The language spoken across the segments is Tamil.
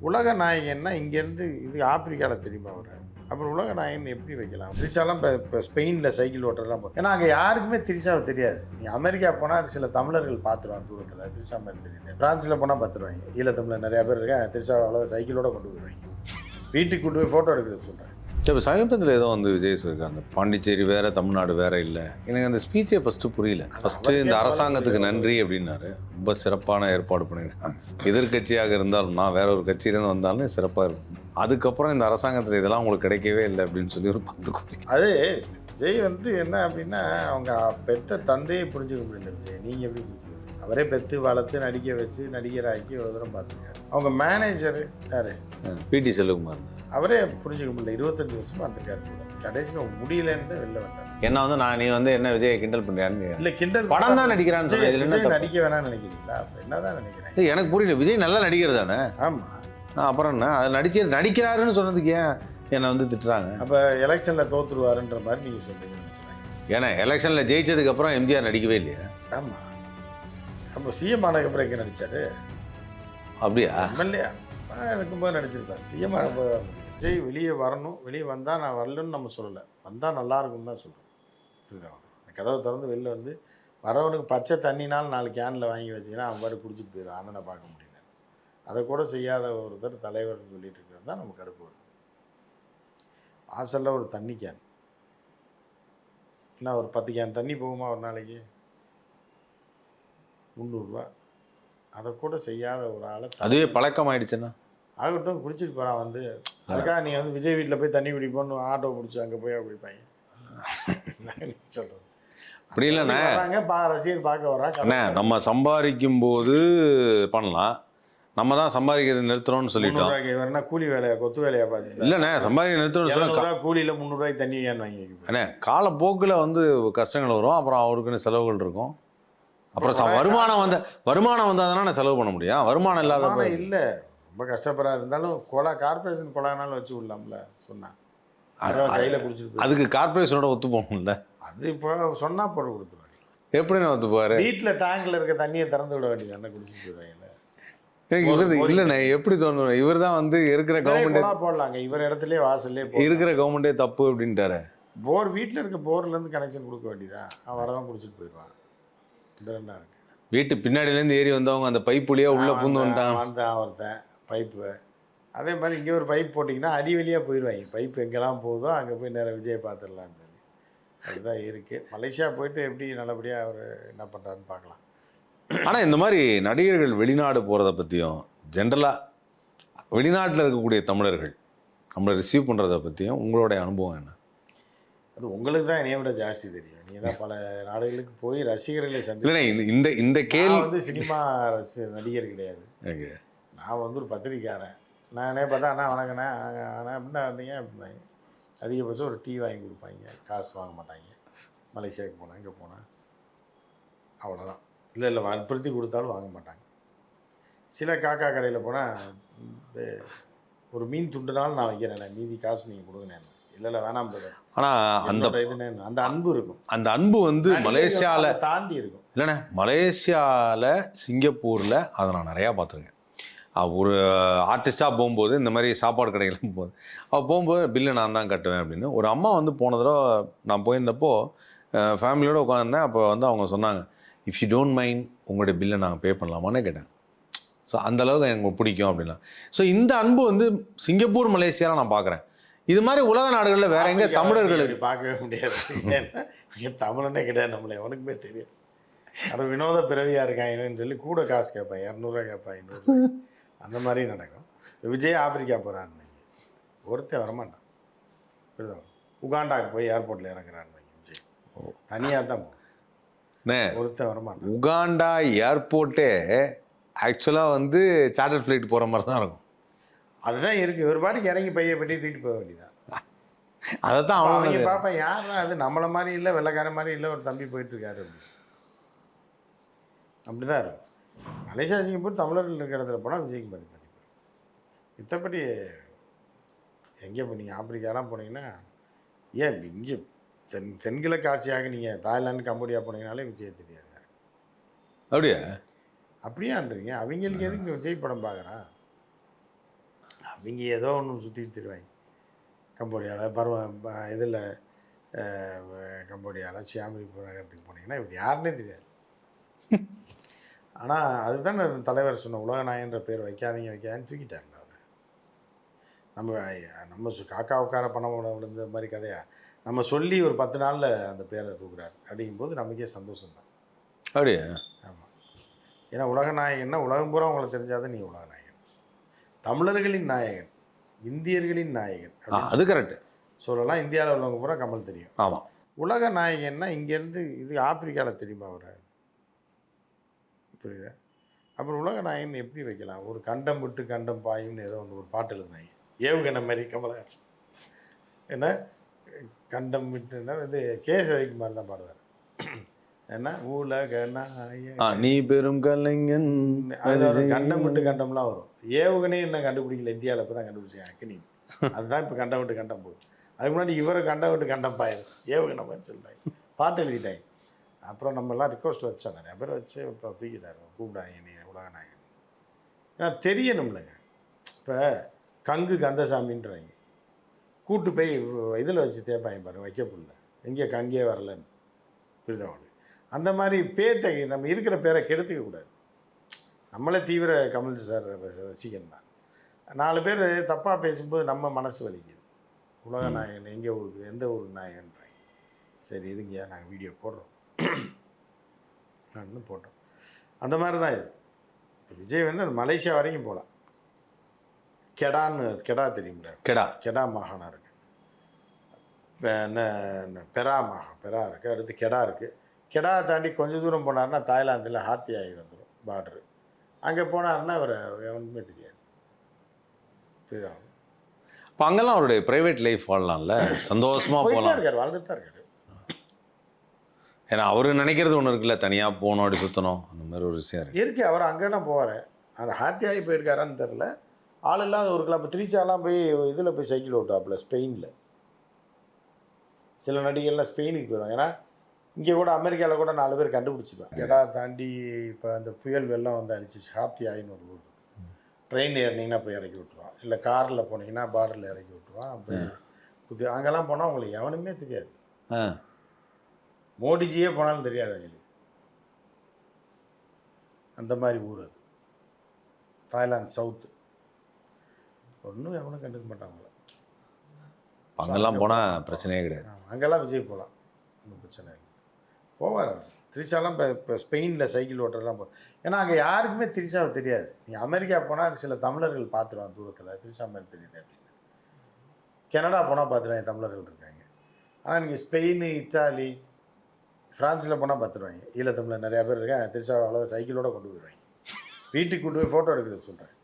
உலக நாயகன்னா இங்கேருந்து இது ஆப்பிரிக்காவில் தெரியுமா அவர்? அப்புறம் உலக நாயகன் எப்படி வைக்கலாம்? திரிஷாலாம் இப்போ ஸ்பெயினில் சைக்கிள் ஓட்டுறதுலாம் ஏன்னா அங்கே யாருக்குமே திரிஷாவை தெரியாது. நீ அமெரிக்கா போனால் சில தமிழர்கள் பார்த்துருவாங்க தூரத்தில், திரிஷா மாதிரி தெரியுது. பிரான்ஸில் போனால் பார்த்துருவாங்க, ஈழத்தமிழர் நிறையா பேர் இருக்காங்க, திரிஷா அவ்வளோ சைக்கிளோட கொண்டு போயிடுவாங்க, வீட்டுக்கு கொண்டு போய் ஃபோட்டோ எடுக்கிறது சொல்கிறேன். இப்போ சமீபத்தில் ஏதோ வந்து விஜய் சொல்லியிருக்காங்க, பாண்டிச்சேரி வேறு தமிழ்நாடு வேறு இல்லை. எனக்கு அந்த ஸ்பீச்சே ஃபஸ்ட்டு புரியல. ஃபஸ்ட்டு இந்த அரசாங்கத்துக்கு நன்றி அப்படின்னாரு. ரொம்ப சிறப்பான ஏற்பாடு பண்ணியிருக்காங்க. எதிர்கட்சியாக இருந்தாலும் நான் வேற ஒரு கட்சியிலேருந்து வந்தாலும் சிறப்பாக இருக்கும். அதுக்கப்புறம் இந்த அரசாங்கத்தில் இதெல்லாம் உங்களுக்கு கிடைக்கவே இல்லை அப்படின்னு சொல்லி ஒரு 10 கோடி. அது விஜய் வந்து என்ன அப்படின்னா, அவங்க பெத்த தந்தையை புரிஞ்சுக்க முடியல விஜய். நீங்கள் எப்படி புரிஞ்சுக்க? அவரே பெற்று வளர்த்து நடிக்க வச்சு நடிகராக்கி ஒரு தூரம் பார்த்துருக்காரு. அவங்க மேனேஜர் யார்? பிடி செல்வகுமார். அவரே புரிஞ்சுக்க முடியல. 25 வருஷமா இருந்திருக்காரு. கடைசியில் முடியலன்னு தான் வெளில வந்தார். என்ன வந்து நீ வந்து என்ன விஜய் கிண்டல் பண்ணுறியான்னு? இல்லை, கிண்டல் படம் தான் நடிக்கிறான்னு சொல்லி விஜய் நடிக்க வேணாம்னு நினைக்கிறீங்களா? என்ன தான் நினைக்கிறேன். எனக்கு புரியல. விஜய் நல்லா நடிகர் தானே? ஆமாம். அப்புறம் என்ன அது நடிக்கிறாருன்னு சொன்னதுக்கு ஏன் என்னை வந்து திட்டுறாங்க? அப்போ எலெக்ஷனில் தோற்றுருவாருன்ற மாதிரி நீங்கள் சொல்றீங்கன்னு சொன்னாங்க. ஏன்னா எலெக்ஷனில் ஜெயிச்சதுக்கப்புறம் எம்ஜிஆர் நடிக்கவே இல்லையா? ஆமாம். அப்போ சிஎம் ஆனதுக்கப்புறம் எங்கே நடித்தார்? அப்படியா? எம்எல்ஏ இருக்கும்போது நடிச்சிருப்பார். சிஎம் ஆனப்போ விஜய் வெளியே வரணும், வெளியே வந்தால் நான் வரலன்னு நம்ம சொல்லலை, வந்தால் நல்லாயிருக்கும்னு தான் சொல்கிறோம். புரியுதா? கதவை திறந்து வெளில வந்து வரவனுக்கு பச்சை தண்ணினாலும் 4 கேனில் வாங்கி வச்சிங்கன்னா அவன் பாட்டு குடிச்சிட்டு போயிடும், அண்ணனை பார்க்க முடியல. அதை கூட செய்யாத ஒருத்தர் தலைவர்னு சொல்லிட்டு இருக்கிறது தான் நமக்கு கடுப்பு வருது. வாசலில் ஒரு தண்ணி கேன், என்ன ஒரு 10 கேன் தண்ணி போகுமா ஒரு நாளைக்கு? 300 ரூபா. அதை கூட செய்யாத ஒரு ஆளை, அதுவே பழக்கம் ஆயிடுச்சுன்னா ஆகட்டும், குடிச்சிட்டு போகிறான் வந்து. அதுக்காக நீ வந்து விஜய் வீட்டில் போய் தண்ணி குடிப்போன்னு ஆட்டோ பிடிச்சி அங்கே போய் குடிப்பாங்க சொல்கிறது அப்படி இல்லைண்ணே. ரசிகர் பார்க்க வரான். நம்ம சம்பாதிக்கும் போது பண்ணலாம், நம்ம தான் சம்பாதிக்கிறது நிறுத்துறோம்னு சொல்லிட்டோம். என்ன கூலி வேலையா, கொத்து வேலையா பார்த்து? இல்லைண்ணே, சம்பாதிக்க நிறுத்தணும். கூலியில் 300 ரூபாய்க்கு தண்ணி ஏன் வாங்கி? அண்ணே, காலப்போக்கில் வந்து கஷ்டங்கள் வரும், அப்புறம் அவருக்குன்னு செலவுகள் இருக்கும். அப்புறம் வருமானம் வந்தால் செலவு பண்ண முடியும். வருமானம் இல்லாத இல்லை, ரொம்ப கஷ்டப்படுறா இருந்தாலும் கார்பரேஷன் கொலானாலும் வச்சு விடலாம்ல சொன்னா. கையில் குடிச்சிருக்கு. அதுக்கு கார்பரேஷனோட ஒத்து போகணும்ல. அது இப்போ சொன்னால் போட்டு கொடுத்துருவாங்க. எப்படி நான் ஒத்து போவார்? வீட்டில் டேங்கில் இருக்க தண்ணியை திறந்து விட வேண்டியது என்ன, குடிச்சிட்டு போயிடுவாங்கல்ல. இல்லைண்ணே, எப்படி தோணும்? இவர் தான் வந்து இருக்கிற கவர்மெண்ட் போடலாங்க, இவர் இடத்துலேயே வாசல்லே இருக்கிற கவர்மெண்டே தப்பு அப்படின்ட்டாரு. போர் வீட்டில் இருக்க போர்லேருந்து கனெக்ஷன் கொடுக்க வேண்டியதா, அவன் வரவன் குடிச்சிட்டு போயிடுவான். இந்த இருக்கு வீட்டு பின்னாடியிலேருந்து ஏறி வந்தவங்க அந்த பைப் வழியாக உள்ளே பூந்து வந்தான் ஒருத்தன் பைப்பு. அதே மாதிரி இங்கே ஒரு பைப் போட்டிங்கன்னா அடி வழியாக போயிடுவாங்க. பைப் எங்கெல்லாம் போகுதோ அங்கே போய் நேராக விஜயை பார்த்துடலான்னு சொல்லி அதுதான் இருக்குது. மலேசியா போயிட்டு எப்படி நல்லபடியாக அவர் என்ன பண்ணுறாருன்னு பார்க்கலாம். ஆனால் இந்த மாதிரி நடிகர்கள் வெளிநாடு போகிறத பற்றியும், ஜென்ரலாக வெளிநாட்டில் இருக்கக்கூடிய தமிழர்கள் நம்மளை ரிசீவ் பண்ணுறதை பற்றியும் உங்களுடைய அனுபவம் என்ன? அது உங்களுக்கு தான் என்னைய விட ஜாஸ்தி தெரியும். நீங்கள் தான் பல நாடுகளுக்கு போய் ரசிகர்களை சந்திக்கிறேன். இந்த கேள்வி வந்து சினிமா நடிகர் கிடையாது. நான் வந்து ஒரு பத்திரிக்கையாரன். நானே பார்த்தா அண்ணா வணக்கண்ணா அண்ணா அப்படின்னா வந்தீங்க அப்படின்னா அதிகபட்சம் ஒரு டீ வாங்கி கொடுப்பாங்க, காசு வாங்க மாட்டாங்க. மலேசியாவுக்கு போனால் இங்கே போனால் அவ்வளோதான். இல்லை வற்புறுத்தி கொடுத்தாலும் வாங்க மாட்டாங்க. சில காக்கா கடையில் போனால் இந்த ஒரு மீன் துண்டுனாலும் நான் வைக்கிறேன், மீதி காசு நீங்கள் கொடுங்கண்ணே. இல்லை வேணாம் போது. ஆனால் அந்த அன்பு இருக்கும். அந்த அன்பு வந்து மலேசியாவில் தாண்டி இருக்கும். இல்லைண்ணே, மலேசியாவில் சிங்கப்பூரில் அதை நான் நிறையா பார்த்துருக்கேன். ஒரு ஆர்டிஸ்ட்டாக போகும்போது இந்த மாதிரி சாப்பாடு கடைகளும் போகுது, அவள் போகும்போது பில்லு நான் தான் கட்டுவேன் அப்படின்னு. ஒரு அம்மா வந்து போன தடவை நான் போயிருந்தப்போ ஃபேமிலியோடு உட்காந்துருந்தேன். அப்போ வந்து அவங்க சொன்னாங்க, இஃப் யூ டோன்ட் மைண்ட் உங்களுடைய பில்லை நாங்கள் பே பண்ணலாமான்னு கேட்டேன். ஸோ அந்தளவுக்கு எனக்கு பிடிக்கும் அப்படின்னா. ஸோ இந்த அன்பு வந்து சிங்கப்பூர் மலேசியாவில் நான் பார்க்குறேன். இது மாதிரி உலக நாடுகளில் வேற எங்கே தமிழர்களுக்கு பார்க்கவே முடியாது. ஏன்னா தமிழனே கிடையாது, நம்மளை எவனுக்குமே தெரியும். அது வினோத பிறவியாக இருக்காங்கன்னு சொல்லி கூட காசு கேட்பான், 200 கேட்பான், 500. அந்த மாதிரி நடக்கும். விஜய் ஆப்பிரிக்கா போகிறான்னு ஒருத்தர் வரமாட்டான். புரியுதா? உகாண்டாவுக்கு போய் ஏர்போர்ட்டில் இறங்குறான்னு விஜய் தனியாக தான் ஒருத்தர் வரமாட்டான். உகாண்டா ஏர்போர்ட்டே ஆக்சுவலாக வந்து சார்ட்டர் ஃப்ளைட் போகிற மாதிரி தான் இருக்கும். அதுதான் இருக்குது. ஒரு பாட்டுக்கு இறங்கி பையை பற்றி தூக்கிட்டு போக வேண்டியதான். அதை தான் அவங்க பார்ப்பேன், யாருன்னா அது நம்மளை மாதிரி இல்லை, வெள்ளைக்கார மாதிரி இல்லை, ஒரு தம்பி போயிட்டுருக்காரு அப்படி தான் இருக்கும். மலேசியா சிங்கப்பூர் தமிழர்கள் இருக்கிற இடத்துல போனால் விஜய்க்கு மதிப்பு. மித்தபடி எங்கே இப்போ நீங்கள் ஆப்பிரிக்காலாம் போனீங்கன்னா, ஏன் இங்கே தென்கிழக்கு ஆசியாக நீங்கள் தாய்லாந்து கம்போடியா போனீங்கனாலே விஜய் தெரியாது. அப்படியா? அப்படியான்றீங்க? அவங்களுக்கு எதுக்கு விஜய் படம் பார்க்குறான்? அவங்க ஏதோ ஒன்று சுற்றிட்டு திருவாங்க. கம்போடியாவில் இதில் கம்போடியாவில் சியாமரிபுரம் நகரத்துக்கு போனீங்கன்னா இவர் யாருன்னே தெரியாது. ஆனால் அதுதான் தலைவர் சொன்ன உலக நாயன்ற பேர் வைக்காதீங்கன்னு தூக்கிட்டார்ல அவர். நம்ம காக்கா உட்கார பணம் விழுந்த மாதிரி கதையா நம்ம சொல்லி ஒரு 10 நாளில் அந்த பேரை தூக்குறாரு அப்படிங்கும்போது நமக்கே சந்தோஷம்தான். அப்படியே. ஆமாம். ஏன்னா உலக நாயகன்னா உலகம் பூரா உங்களுக்கு தெரிஞ்சாதான் நீ உலக நாயகன். தமிழர்களின் நாயகன், இந்தியர்களின் நாயகன் அது கரெக்டு சொல்லலாம். இந்தியாவில் உள்ளவங்க பூரா கமல் தெரியும். ஆமாம். உலக நாயகன்னா இங்கேருந்து இது ஆப்பிரிக்காவில் தெரியுமா அவரை? புரியுதா? அப்புறம் உலக நாயகன் எப்படி வைக்கலாம்? ஒரு கண்டம் விட்டு கண்டம் பாயும்னு ஏதோ ஒன்று ஒரு பாட்டு எழுதுனாங்க, ஏவுகணை மாதிரி கமலஹாசன். ஏன்னா கண்டம் விட்டுன்னா இது கேஎஸ் ரவிக்குமார் தான் பாடுவார். ஏன்னா உலக நாயகன் நீ பெரும் கலைஞன். அதாவது கண்டம் விட்டு கண்டம்லாம் வரும். ஏவுகணையும் இன்னும் கண்டுபிடிக்கல இந்தியாவில், இப்போ தான் கண்டுபிடிச்சாங்க அக்னி. அதுதான் இப்போ கண்டம் விட்டு கண்டம் போகுது. அதுக்கு முன்னாடி இவரை கண்டம் விட்டு கண்டம் பாயிரும் ஏவுகணை மாதிரி சொல்கிறாங்க, பாட்டு எழுதிட்டாங்க. அப்புறம் நம்மலாம் ரிக்வஸ்ட் வச்சோம், நிறைய பேர் வச்சு இப்போ தூக்கிட்டாரு, கூப்பிடாங்க நீ உலக நாயகன். ஏன்னா தெரியணும்லங்க. இப்போ கங்கு கந்தசாமின்றாங்க, கூட்டு போய் இதில் வச்சு தேய்ப்பாங்க பாரு வைக்கப்புல்ல, எங்கே கங்கே வரலன்னு. புரியுதா அவங்களுக்கு? அந்த மாதிரி பேத்தை நம்ம இருக்கிற பேரை கெடுத்துக்க கூடாது. நம்மளே தீவிர கமல் சார் ரசிகன் தான். 4 பேர் தப்பாக பேசும்போது நம்ம மனசு வலிக்குது. உலக நாயகன் எங்கே ஊருக்கு, எந்த ஊருக்கு நாயகன்றாங்க. சரி இருங்கயா நாங்கள் வீடியோ போடுறோம் நான் போட்டோம். அந்த மாதிரி தான் இது. இப்போ விஜய் வந்து அந்த மலேசியா வரைக்கும் போகலாம். கெடா தெரியுங்களா? கெடா மாகாணம் இருக்குது. பெரா இருக்குது, அடுத்து கெடா இருக்குது. கெடா தாண்டி கொஞ்சம் தூரம் போனார்னா தாய்லாந்தில் ஹாத்தி ஆகி வந்துடும் பார்டரு. அங்கே போனார்னா அவர் எவனுக்குமே தெரியாது. புரியுதா? இப்போ அங்கெல்லாம் அவருடைய ப்ரைவேட் லைஃப் வாழலாம்ல, சந்தோஷமாக போகலாம். இருக்கார், வாழ்ந்துட்டு தான் இருக்காரு. ஏன்னா அவர் நினைக்கிறது ஒன்று இருக்குல்ல, தனியாக போகணும் அப்படி சுற்றணும், அந்த மாதிரி ஒரு விஷயம் இருக்கு. அவர் அங்கேனா போவார். அந்த ஹாத்தி ஆகி போயிருக்காரான்னு தெரில. ஆள் இல்லாத ஒரு கிளப் திருச்சாலாம் போய் இதில் போய் சைக்கிள் ஓட்டுவாப்புல ஸ்பெயினில். சில நடிகர்லாம் ஸ்பெயினுக்கு போயிடும். ஏன்னா இங்கே கூட அமெரிக்காவில் கூட 4 பேர் கண்டுபிடிச்சிப்பாங்க. கெடா தாண்டி இப்போ அந்த புயல் வெள்ளம் வந்து அடிச்சிச்சு, ஹாத்தி ஆயின்னு ஒரு ஊர். ட்ரெயின் ஏறினீங்கன்னா போய் இறக்கி விட்ருவான், இல்லை காரில் போனீங்கன்னா பார்டரில் இறக்கி விட்ருவான். அப்படி அங்கெல்லாம் போனால் உங்களுக்கு எவனுமே தெரியாது. மோடிஜியே போனாலும் தெரியாது அவங்களுக்கு. அந்த மாதிரி ஊர் அது. Thailand south. ஒன்றும் எவனும் கண்டுக்க மாட்டாங்கள. அங்கெல்லாம் போனால் பிரச்சனையே கிடையாது. அங்கெல்லாம் விஜய் போகலாம், ஒன்றும் பிரச்சனை இல்லை. போவார் அவர். திரிஷாலாம் இப்போ ஸ்பெயினில் சைக்கிள் ஓட்டுறதுலாம் ஏன்னா அங்கே யாருக்குமே திரிஷாவை தெரியாது. நீங்கள் அமெரிக்கா போனால் சில தமிழர்கள் பார்த்துருவாங்க தூரத்தில், திரிஷா மாதிரி தெரியுது அப்படின்னு. கனடா போனால் பார்த்துருவாங்க, தமிழர்கள் இருக்காங்க. ஆனால் நீங்கள் ஸ்பெயின், இத்தாலி, ஃப்ரான்ஸில் போனால் பார்த்துருவாங்க, ஈழத்தமிழர் நிறையா பேர் இருக்காங்க. திரிஷா அவ்வளோ சைக்கிளோடு கொண்டு போயிடுவாங்க, வீட்டுக்கு கொண்டு போய் ஃபோட்டோ எடுக்கிறது சொல்கிறேன்.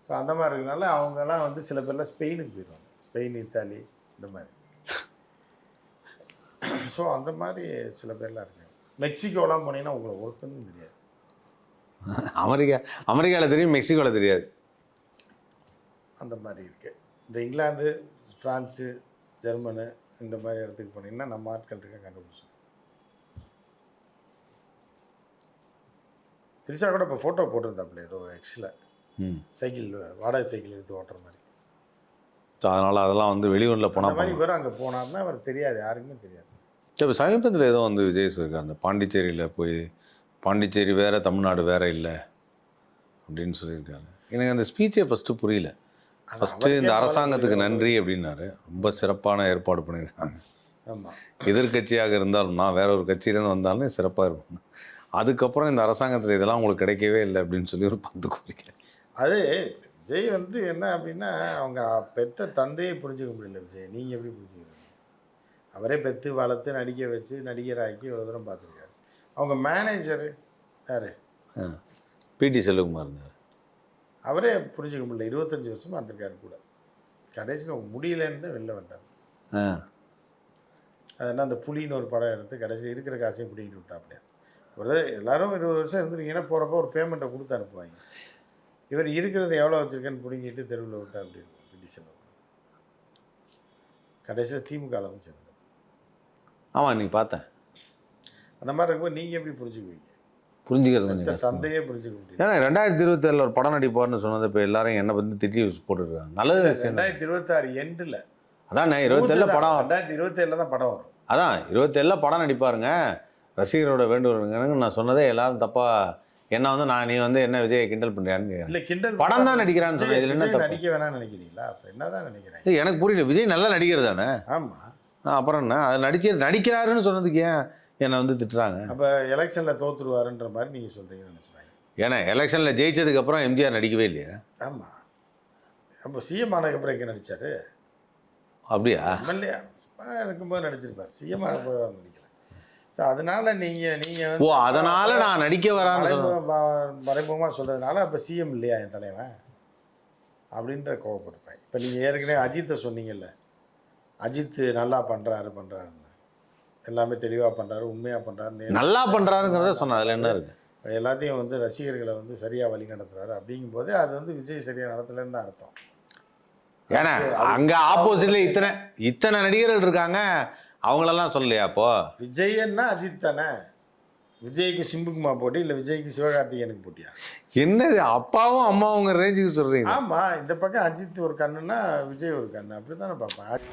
ஸோ அந்த மாதிரி இருக்கனால அவங்கெல்லாம் வந்து சில பேர்லாம் ஸ்பெயினுக்கு போயிடுவாங்க, ஸ்பெயின், இத்தாலி இந்த மாதிரி. ஸோ அந்த மாதிரி சில பேர்லாம் இருக்காங்க. மெக்சிகோலாம் போனீங்கன்னா உங்களை ஒருத்தனும் தெரியாது. அமெரிக்காவில் தெரியும், மெக்சிகோவில் தெரியாது. அந்த மாதிரி இருக்கு. இந்த இங்கிலாந்து, ஃப்ரான்ஸு, ஜெர்மனு இந்த மாதிரி இடத்துக்கு போனீங்கன்னா நம்ம ஆட்கள் இருக்க கண்டுபிடிச்சோம். திரிஷா கூட இப்போ ஃபோட்டோ போட்டிருந்தாப்புல ஏதோ ஆக்சுவலாக சைக்கிள் வாடகை சைக்கிள் எடுத்து ஓட்டுற மாதிரி. ஸோ அதனால் அதெல்லாம் வந்து வெளியூரில் போனால் அந்த மாதிரி பேர் அங்கே போனார்னா அவர் தெரியாது, யாருக்குமே தெரியாது. இப்போ சமீபத்தில் ஏதோ வந்து விஜய் சொல்லியிருக்காரு, அந்த பாண்டிச்சேரியில் போய் பாண்டிச்சேரி வேறு தமிழ்நாடு வேறு இல்லை அப்படின்னு சொல்லியிருக்காரு. எனக்கு அந்த ஸ்பீச்சே ஃபஸ்ட்டு புரியல. ஃபஸ்ட்டு இந்த அரசாங்கத்துக்கு நன்றி அப்படின்னாரு, ரொம்ப சிறப்பான ஏற்பாடு பண்ணியிருக்காங்க. ஆமாம், எதிர்கட்சியாக இருந்தாலும் நான் வேற ஒரு கட்சியிலேருந்து வந்தாலும் சிறப்பாக இருக்கும். அதுக்கப்புறம் இந்த அரசாங்கத்தில் இதெல்லாம் உங்களுக்கு கிடைக்கவே இல்லை அப்படின்னு சொல்லி ஒரு 10 கோரிக்கை. அது விஜய் வந்து என்ன அப்படின்னா அவங்க பெத்த தந்தையை புரிஞ்சுக்க முடியல. விஜய் நீங்கள் எப்படி புரிஞ்சுக்கிறீங்க? அவரே பெற்று வளர்த்து நடிக்க வச்சு நடிகராக்கி ஒரு தூரம் பார்த்துருக்காரு. அவங்க மேனேஜரு யார்? பிடி செல்வகுமார் இருந்தார். அவரே புரிஞ்சுக்க முடியல. 25 வருஷமாக இருந்திருக்காரு கூட. கடைசியில் முடியலன்னு தான் வெளில வந்தார். அது என்ன, அந்த புலின்னு ஒரு படம் எடுத்து கடைசியில் இருக்கிற காசையும் பிடிக்கிட்டு விட்டாப்லையா. ஒரு எல்லோரும் 20 வருஷம் இருந்திருக்கீங்கன்னா போகிறப்போ ஒரு பேமெண்ட்டை கொடுத்து அனுப்புவாங்க. இவர் இருக்கிறது எவ்வளோ வச்சுருக்கேன்னு பிடிங்கிட்டு தெருவில் விட்டா அப்படி இருக்கும். பிடி செல்வம் கடைசியில் திமுகவில் வந்து சேர்ந்தார். ஆமாம், நீங்கள் பார்த்தேன். அந்த மாதிரி இருக்கும்போது நீங்கள் எப்படி புரிஞ்சுக்குவீங்க? புரிஞ்சுக்கிறது கொஞ்சம் கஷ்டம். தந்தையே புரிஞ்சுக்க முடியும். ஏன்னா 2027 ஒரு படம் நடிப்பார்னு சொன்னது இப்போ எல்லாரும் என்னை வந்து திட்டி போட்டுருக்காங்க. நல்லது விஷயம். 2026 எண்டில் அதான் 27 படம் 2027 தான் படம் வரும். அதான் 27 படம் நடிப்பாருங்க. ரசிகரோட வேண்டுகோளுங்க நான் சொன்னதே எல்லாரும் தப்பா என்ன வந்து நீ வந்து என்ன விஜய் கிண்டல் பண்றியான்னு. இல்லை கிண்டல் படம் தான் நடிக்கிறான்னு சொன்னேன். இதில் என்ன நடிக்க வேணாம்னு நினைக்கிறீங்களா? அப்போ என்னதான் நினைக்கிறேன் எனக்கு புரியல. விஜய் நல்லா நடிகர் தானே. ஆமாம். அப்புறம் என்ன அது நடிக்கிறாருன்னு சொன்னதுக்கு ஏன் என்னை வந்து திட்டுறாங்க? அப்போ எலெக்ஷனில் தோற்றுருவாருன்ற மாதிரி நீங்கள் சொல்கிறீங்கன்னு நினச்சிப்பாங்க. ஏன்னா எலெக்ஷனில் ஜெயிச்சதுக்கப்புறம் எம்ஜிஆர் நடிக்கவே இல்லையா? ஆமாம். அப்போ சிஎம் ஆனதுக்கப்புறம் எங்கே நடித்தார்? அப்படியா? இல்லையா இருக்கும்போது நடிச்சிருப்பார். சிஎம் ஆனப்போ நடிக்கல. ஸோ அதனால் நீங்கள் ஓ அதனால் நான் நடிக்க வரான்னு மறைமுகமாக சொல்கிறதுனால அப்போ சிஎம் இல்லையா என் தலைவன் அப்படின்ற கோவப்பட்டிருப்பேன். இப்போ நீங்கள் ஏற்கனவே அஜித்தை சொன்னீங்கல்ல, அஜித் நல்லா பண்ணுறாருன்னு, எல்லாமே தெளிவாக பண்ணுறாரு, உண்மையாக பண்ணுறாரு, நல்லா பண்ணுறாருங்கிறத சொன்ன அதில் என்ன இருக்குது? எல்லாத்தையும் வந்து ரசிகர்களை வந்து சரியாக வழி நடத்துகிறாரு அப்படிங்கும்போது அது வந்து விஜய் சரியாக நடத்தலைன்னு தான் அர்த்தம். ஏன்னா அங்கே ஆப்போசிட்ல இத்தனை நடிகர்கள் இருக்காங்க, அவங்களெல்லாம் சொல்லலையா? அப்போ விஜய்ன்னா அஜித் தானே. விஜய்க்கு சிம்புக்குமா போட்டி இல்லை விஜய்க்கு சிவகார்த்திகேயனுக்கு போட்டியா? என்னது அப்பாவும் அம்மாவும் ரேஞ்சுக்கு சொல்கிறீங்க? ஆமாம். இந்த பக்கம் அஜித் ஒரு கண்ணுன்னா விஜய் ஒரு கண்ணு, அப்படி தானே பார்ப்பேன்.